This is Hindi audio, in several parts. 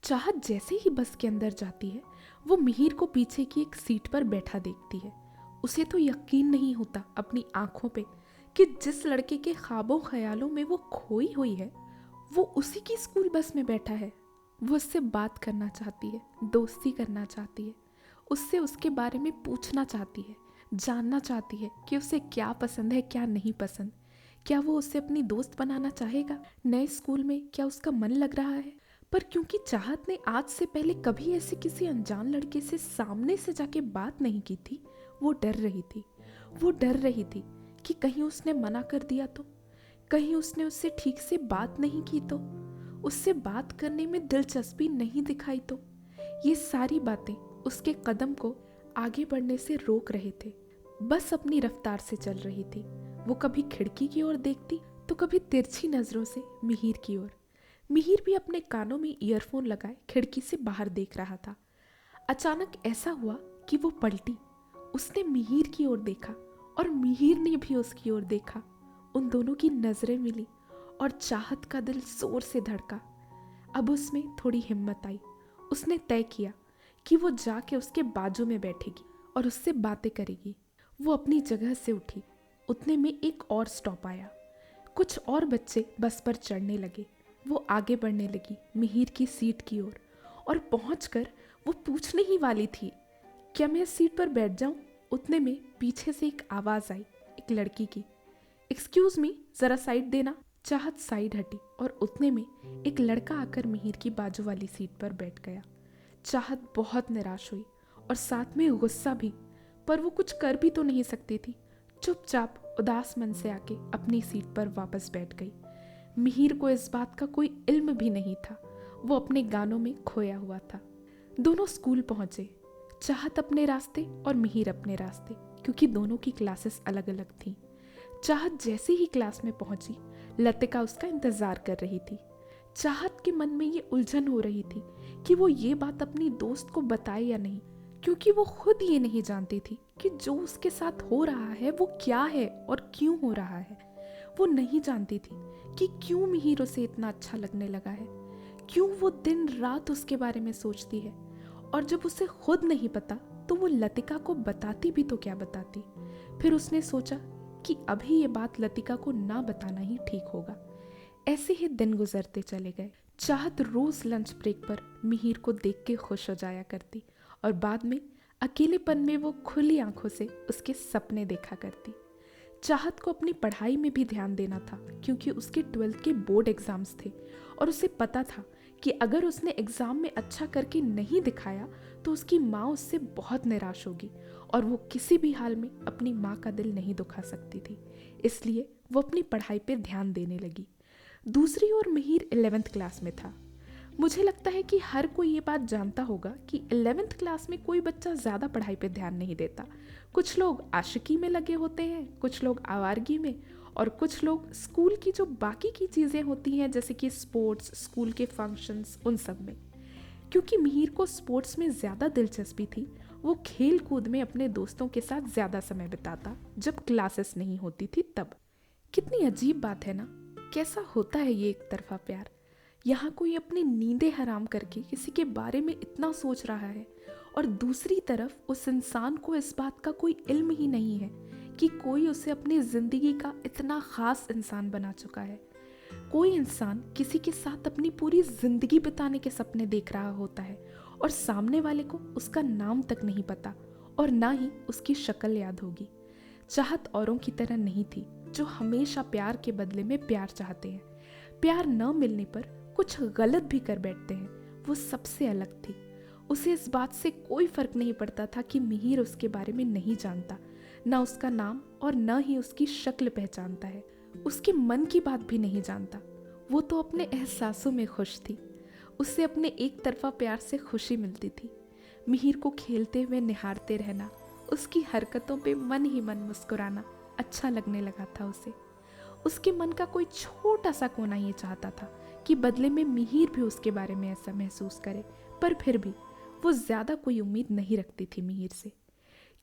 चाहत जैसे ही बस के अंदर जाती है, वो मिहिर को पीछे की एक सीट पर बैठा देखती है। उसे तो यकीन नहीं होता अपनी आंखों पे कि जिस लड़के के ख्वाबों ख्यालों में वो खोई हुई है, वो उसी की स्कूल बस में बैठा है। वो उससे बात करना चाहती है, दोस्ती करना चाहती है, उससे उसके बारे में पूछना चाहती है, जानना चाहती है कि उसे क्या पसंद है, क्या नहीं पसंद। क्या वो उसे अपनी दोस्त बनाना चाहेगा? नए स्कूल में क्या उसका मन लग रहा है? पर क्योंकि चाहत ने आज से पहले कभी ऐसे किसी अनजान लड़के से सामने से जाके बात नहीं की थी, वो डर रही थी। वो डर रही थी कि कहीं उसने मना कर दिया तो, कहीं उसने उससे ठीक से बात नहीं की तो, उससे बात करने में दिलचस्पी नहीं दिखाई तो। ये सारी बातें उसके कदम को आगे बढ़ने से रोक रहे थे। बस अपनी रफ्तार से चल रही थी। वो कभी खिड़की की ओर देखती तो कभी तिरछी नजरों से मिहिर की ओर। मिहिर भी अपने कानों में ईयरफोन लगाए खिड़की से बाहर देख रहा था। अचानक ऐसा हुआ कि वो पलटी। उसने मिहिर की ओर देखा और मिहिर ने भी उसकी ओर देखा। उन दोनों की नजरें मिली और चाहत का दिल जोर से धड़का। अब उसमें थोड़ी हिम्मत आई। उसने तय किया कि वो जाके उसके बाजू में बैठेगी और उससे बातें करेगी। वो अपनी जगह से उठी। उतने में एक और स्टॉप आया। कुछ और बच्चे बस पर चढ़ने लगे। वो आगे बढ़ने लगी मिहिर की सीट की ओर और पहुंचकर वो पूछने ही वाली थी, क्या मैं इस सीट पर बैठ जाऊं? उतने में पीछे से एक आवाज आई, एक लड़की की। एक्सक्यूज मी, जरा साइड देना। चाहत साइड हटी और उतने में एक लड़का आकर मिहिर की बाजू वाली सीट पर बैठ गया। चाहत बहुत निराश हुई और साथ में गुस्सा भी, पर वो कुछ कर भी तो नहीं सकती थी। चुपचाप उदास मन से आके अपनी सीट पर वापस बैठ गई। मिहिर को इस बात का कोई इल्म भी नहीं था। वो अपने गानों में खोया हुआ था। दोनों स्कूल पहुंचे, चाहत अपने रास्ते और मिहिर अपने रास्ते, क्योंकि दोनों की क्लासेस अलग अलग थीं। चाहत जैसे ही क्लास में पहुंची, लतिका उसका इंतजार कर रही थी। चाहत के मन में ये उलझन हो रही थी कि वो ये बात अपनी दोस्त को बताए या नहीं, क्योंकि वो खुद ये नहीं जानती थी कि जो उसके साथ हो रहा है वो क्या है और क्यों हो रहा है। वो नहीं जानती थी कि क्यों मिहिर उसे इतना अच्छा लगने लगा है, क्यों वो दिन रात उसके बारे में सोचती है। और जब उसे खुद नहीं पता तो वो लतिका को बताती भी तो क्या बताती। फिर उसने सोचा कि अभी ये बात लतिका को ना बताना ही ठीक होगा। ऐसे ही दिन गुजरते चले गए। चाहत रोज लंच ब्रेक पर मिहिर को देख के खुश हो जाया करती और बाद में अकेलेपन में वो खुली आंखों से उसके सपने देखा करती। चाहत को अपनी पढ़ाई में भी ध्यान देना था, क्योंकि उसके 12th के बोर्ड एग्जाम्स थे और उसे पता था कि अगर उसने एग्जाम में अच्छा करके नहीं दिखाया तो उसकी माँ उससे बहुत निराश होगी और वो किसी भी हाल में अपनी माँ का दिल नहीं दुखा सकती थी। इसलिए वो अपनी पढ़ाई पर ध्यान देने लगी। दूसरी ओर मिहिर 11th क्लास में था। मुझे लगता है कि हर कोई ये बात जानता होगा कि 11th क्लास में कोई बच्चा ज़्यादा पढ़ाई पे ध्यान नहीं देता। कुछ लोग आशिकी में लगे होते हैं, कुछ लोग आवारगी में, और कुछ लोग स्कूल की जो बाकी की चीज़ें होती हैं जैसे कि स्पोर्ट्स, स्कूल के फंक्शंस, उन सब में। क्योंकि मिहिर को स्पोर्ट्स में ज़्यादा दिलचस्पी थी, वो खेल कूद में अपने दोस्तों के साथ ज़्यादा समय बिताता जब क्लासेस नहीं होती थी तब। कितनी अजीब बात है ना, कैसा होता है ये एक तरफा प्यार। यहाँ कोई अपनी नींदें हराम करके किसी के बारे में इतना सोच रहा है और दूसरी तरफ उस इंसान को इस बात का कोई इल्म ही नहीं है कि कोई उसे अपनी जिंदगी का इतना खास इंसान बना चुका है। कोई इंसान किसी के साथ अपनी पूरी जिंदगी बिताने के सपने देख रहा होता है और सामने वाले को उसका नाम तक नहीं पता और ना ही उसकी शक्ल याद होगी। चाहत औरों की तरह नहीं थी जो हमेशा प्यार के बदले में प्यार चाहते हैं, प्यार न मिलने पर कुछ गलत भी कर बैठते हैं। वो सबसे अलग थी। उसे इस बात से कोई फर्क नहीं पड़ता था कि मिहिर उसके बारे में नहीं जानता, ना उसका नाम और न ही उसकी शक्ल पहचानता है, उसके मन की बात भी नहीं जानता। वो तो अपने एहसासों में खुश थी। उससे अपने एक तरफा प्यार से खुशी मिलती थी। मिहिर को खेलते हुए निहारते रहना, उसकी हरकतों पे मन ही मन मुस्कुराना अच्छा लगने लगा था उसे। उसके मन का कोई छोटा सा कोना ये चाहता था कि बदले में मिहिर भी उसके बारे में ऐसा महसूस करे, पर फिर भी वो ज्यादा कोई उम्मीद नहीं रखती थी मिहिर से,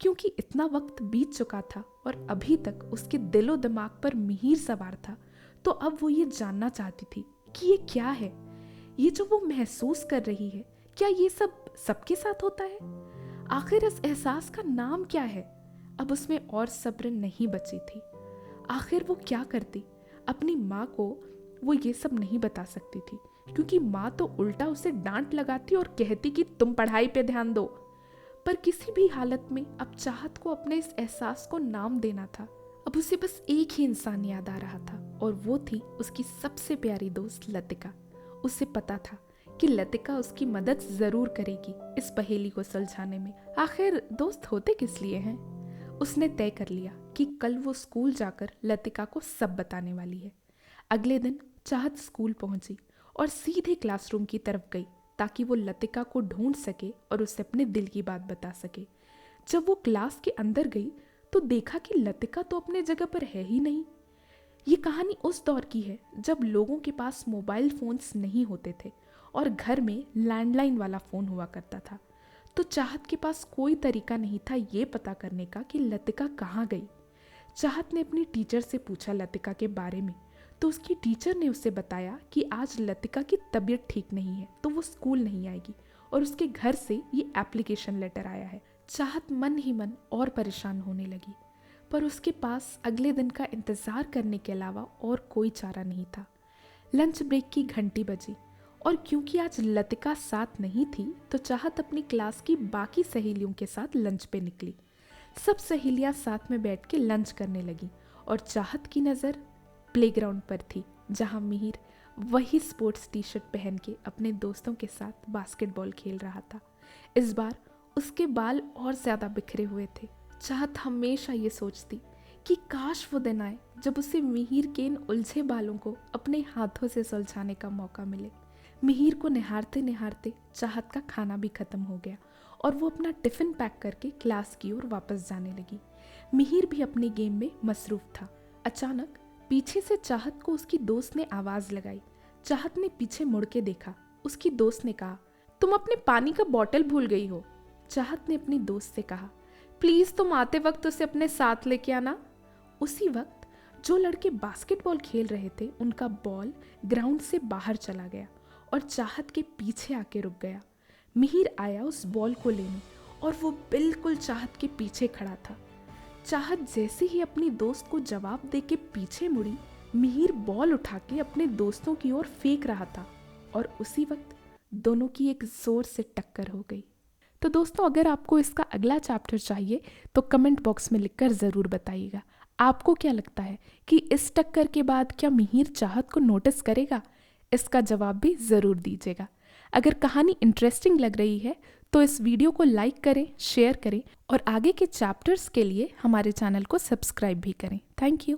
क्योंकि इतना वक्त बीत चुका था और अभी तक उसके दिलो दिमाग पर मिहिर सवार था। तो अब वो ये जानना चाहती थी कि ये क्या है, ये जो वो महसूस कर रही है, क्या ये सब सबके साथ होता है? आखिर इस एहसास का नाम क्या है? अब उसमें और सब्र नहीं बची थी। आखिर वो क्या करती? अपनी माँ को वो ये सब नहीं बता सकती थी, क्योंकि माँ तो उल्टा उसे डांट लगाती और कहती कि तुम पढ़ाई पे ध्यान दो। पर किसी भी हालत में अब चाहत को अपने इस एहसास को नाम देना था। अब उसे बस एक ही इंसान याद आ रहा था, और वो थी उसकी सबसे प्यारी दोस्त लतिका। उसे पता था कि लतिका उसकी मदद जरूर करेगी इस पहेली को सुलझाने में। आखिर दोस्त होते किस लिए हैं? उसने तय कर लिया कि कल वो स्कूल जाकर लतिका को सब बताने वाली है। अगले दिन चाहत स्कूल पहुंची और सीधे क्लासरूम की तरफ गई, ताकि वो लतिका को ढूंढ सके और उसे अपने दिल की बात बता सके। जब वो क्लास के अंदर गई तो देखा कि लतिका तो अपने जगह पर है ही नहीं। ये कहानी उस दौर की है जब लोगों के पास मोबाइल फोन्स नहीं होते थे और घर में लैंडलाइन वाला फोन हुआ करता था। तो चाहत के पास कोई तरीका नहीं था ये पता करने का कि लतिका कहाँ गई। चाहत ने अपनी टीचर से पूछा लतिका के बारे में, तो उसकी टीचर ने उसे बताया कि आज लतिका की तबीयत ठीक नहीं है, तो वो स्कूल नहीं आएगी और उसके घर से ये एप्लीकेशन लेटर आया है। चाहत मन ही मन और परेशान होने लगी, पर उसके पास अगले दिन का इंतज़ार करने के अलावा और कोई चारा नहीं था। लंच ब्रेक की घंटी बजी और क्योंकि आज लतिका साथ नहीं थी तो चाहत अपनी क्लास की बाकी सहेलियों के साथ लंच पे निकली। सब सहेलियां साथ में बैठ के लंच करने लगी और चाहत की नज़र प्लेग्राउंड पर थी, जहां मिहिर वही स्पोर्ट्स टी शर्ट पहन के अपने दोस्तों के साथ बास्केटबॉल खेल रहा था। इस बार उसके बाल और ज़्यादा बिखरे हुए थे। चाहत हमेशा ये सोचती कि काश वो दिन आए जब उसे मिहिर के इन उलझे बालों को अपने हाथों से सुलझाने का मौका मिले। मिहिर को निहारते निहारते चाहत का खाना भी खत्म हो गया और वो अपना टिफ़िन पैक करके क्लास की ओर वापस जाने लगी। मिहिर भी अपने गेम में मसरूफ था। अचानक पीछे से चाहत को उसकी दोस्त ने आवाज़ लगाई। चाहत ने पीछे मुड़ के देखा। उसकी दोस्त ने कहा, तुम अपने पानी का बॉटल भूल गई हो। चाहत ने अपनी दोस्त से कहा, प्लीज़ तुम आते वक्त उसे अपने साथ लेके आना। उसी वक्त जो लड़के बास्केटबॉल खेल रहे थे उनका बॉल ग्राउंड से बाहर चला गया और चाहत के पीछे आके रुक गया। मिहिर आया उस बॉल को लेने और वो बिल्कुल चाहत के पीछे खड़ा था। चाहत जैसे ही अपनी दोस्त को जवाब दे के पीछे मुड़ी, मिहिर बॉल उठा के अपने दोस्तों की ओर फेंक रहा था और उसी वक्त दोनों की एक जोर से टक्कर हो गई। तो दोस्तों, अगर आपको इसका अगला चैप्टर चाहिए तो कमेंट बॉक्स में लिखकर ज़रूर बताइएगा। आपको क्या लगता है कि इस टक्कर के बाद क्या मिहिर चाहत को नोटिस करेगा? इसका जवाब भी ज़रूर दीजिएगा। अगर कहानी इंटरेस्टिंग लग रही है तो इस वीडियो को लाइक करें, शेयर करें और आगे के चैप्टर्स के लिए हमारे चैनल को सब्सक्राइब भी करें। Thank you.